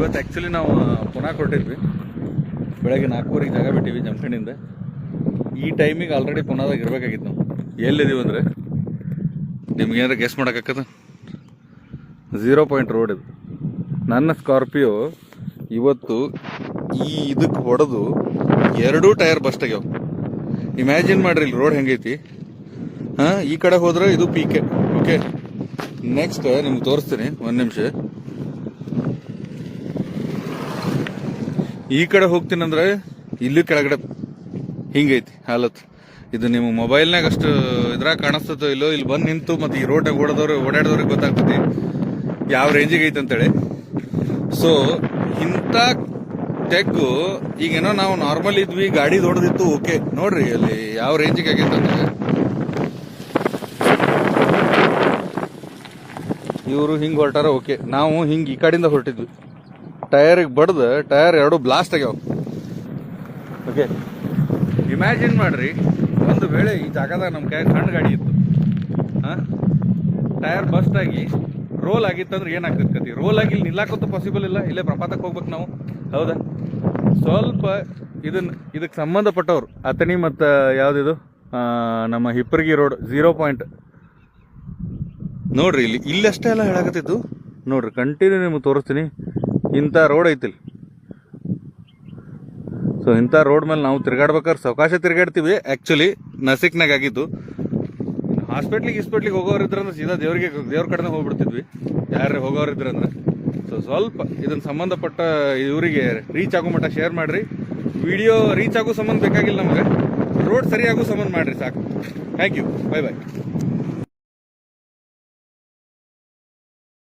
ಇವತ್ತು ಆ್ಯಕ್ಚುಲಿ ನಾವು ಪುನಃ ಕೊಟ್ಟಿದ್ವಿ. ಬೆಳಗ್ಗೆ 4:00 ಜಾಗ ಬಿಟ್ಟಿವಿ ಜಂಕ್ಷನಿಂದ. ಈ ಟೈಮಿಗೆ ಆಲ್ರೆಡಿ ಪುನಾದಾಗ ಇರಬೇಕಾಗಿತ್ತು ನಾವು. ಎಲ್ಲಿದ್ದೀವಿ ಅಂದರೆ ನಿಮ್ಗೇನಾರ ಗೆಸ್ ಮಾಡೋಕ್ಕಾಗದ. 0 ಪಾಯಿಂಟ್ ರೋಡ್ ಇದು. ನನ್ನ ಸ್ಕಾರ್ಪಿಯೋ ಇವತ್ತು ಇದಕ್ಕೆ ಹೊಡೆದು 2 ಟೈರ್ ಬಸ್ಟ್ ಆಗ್ಯಾವ. ಇಮ್ಯಾಜಿನ್ ಮಾಡ್ರಿ ಇಲ್ಲಿ ರೋಡ್ ಹೆಂಗೈತಿ. ಈ ಕಡೆ ಹೋದ್ರೆ ಇದು ಪೀಕೆ. ಓಕೆ, ನೆಕ್ಸ್ಟ್ ನಿಮ್ಗೆ ತೋರಿಸ್ತೀನಿ, 1 ನಿಮಿಷ. ಈ ಕಡೆ ಹೋಗ್ತೀನಿ ಅಂದ್ರೆ ಇಲ್ಲಿ ಕೆಳಗಡೆ ಹಿಂಗೈತಿ ಹಾಲತ್. ಇದು ನಿಮ್ಮ ಮೊಬೈಲ್ನಾಗ ಅಷ್ಟು ಇದ್ರಾಗ ಕಾಣಿಸ್ತದೋ ಇಲ್ಲೋ, ಇಲ್ಲಿ ಬಂದು ನಿಂತು ಮತ್ತು ಈ ರೋಡ್ನಾಗ ಓಡಾಡೋರಿಗೆ ಗೊತ್ತಾಗ್ತದೆ ಯಾವ ರೇಂಜಿಗೆ ಐತೆ ಅಂತೇಳಿ. ಸೊ ಇಂಥ ಟೆಕ್ಕು ಈಗೇನೋ ನಾವು ನಾರ್ಮಲ್ ಇದ್ವಿ, ಗಾಡಿ ದೊಡ್ಡದಿತ್ತು, ಓಕೆ. ನೋಡ್ರಿ ಅಲ್ಲಿ ಯಾವ ರೇಂಜಿಗೆ ಆಗೈತೆ ಅಂದ್ರೆ ಇವರು ಹಿಂಗೆ ಹೊರಟಾರ. ಓಕೆ, ನಾವು ಹಿಂಗೆ ಈ ಕಡೆಯಿಂದ ಹೊರಟಿದ್ವಿ. ಟೈರಿಗೆ ಬಡ್ದು ಟೈರ್ 2 ಬ್ಲಾಸ್ಟ್ ಆಗ್ಯಾವ. ಓಕೆ, ಇಮ್ಯಾಜಿನ್ ಮಾಡ್ರಿ, ಒಂದು ವೇಳೆ ಈ ಜಾಗದಾಗ ನಮ್ಮ ಕೈ ಸಣ್ಣ ಗಾಡಿ ಇತ್ತು, ಟೈರ್ ಬಸ್ಟ್ ಆಗಿ ರೋಲ್ ಆಗಿತ್ತಂದ್ರೆ ಏನಾಗ್ತದೆ ಕತಿ? ರೋಲ್ ಆಗಿ ಇಲ್ಲಿ ನಿಲ್ಲಾಕಂತೂ ಪಾಸಿಬಲ್ ಇಲ್ಲ, ಇಲ್ಲೇ ಪ್ರಪಾತಕ್ಕೆ ಹೋಗ್ಬೇಕು ನಾವು, ಹೌದಾ? ಸ್ವಲ್ಪ ಇದಕ್ಕೆ ಸಂಬಂಧಪಟ್ಟವ್ರು ಅತನಿ ಮತ್ತು ಯಾವುದಿದು ನಮ್ಮ ಹಿಪ್ಪರ್ಗಿ ರೋಡ್ 0 ಪಾಯಿಂಟ್ ನೋಡ್ರಿ. ಇಲ್ಲಿ ಅಷ್ಟೇ ಎಲ್ಲ ಹೇಳಾಕತ್ತಿದ್ದು ನೋಡ್ರಿ. ಕಂಟಿನ್ಯೂ ನಿಮ್ಗೆ ತೋರಿಸ್ತೀನಿ. ಇಂಥ ರೋಡ್ ಐತಿಲ್ಲಿ. ಸೊ ಇಂಥ ರೋಡ್ ಮೇಲೆ ನಾವು ತಿರ್ಗಾಡ್ಬೇಕಾದ್ರೆ ಸಾವಕಾಶ ತಿರ್ಗಾಡ್ತೀವಿ. ಆ್ಯಕ್ಚುಲಿ ನಸಿಕ್ನಾಗ ಆಗಿದ್ದು. ಹಾಸ್ಪಿಟ್ಲಿಗೆ ಹೋಗೋರಿದ್ರಂದ್ರೆ ಸೀದಾ ದೇವ್ರ ಕಡೆನೇ ಹೋಗ್ಬಿಡ್ತಿದ್ವಿ, ಯಾರೇ ಹೋಗೋರಿದ್ರಂದ್ರೆ. ಸೊ ಸ್ವಲ್ಪ ಇದನ್ನು ಸಂಬಂಧಪಟ್ಟ ಇವರಿಗೆ ರೀಚ್ ಆಗೋ ಮಟ್ಟ ಶೇರ್ ಮಾಡಿರಿ. ವಿಡಿಯೋ ರೀಚ್ ಆಗೋ ಸಂಬಂಧ ಬೇಕಾಗಿಲ್ಲ ನಮಗೆ, ರೋಡ್ ಸರಿಯಾಗೋ ಸಂಬಂಧ ಮಾಡಿರಿ ಸಾಕು. Thank you, bye bye.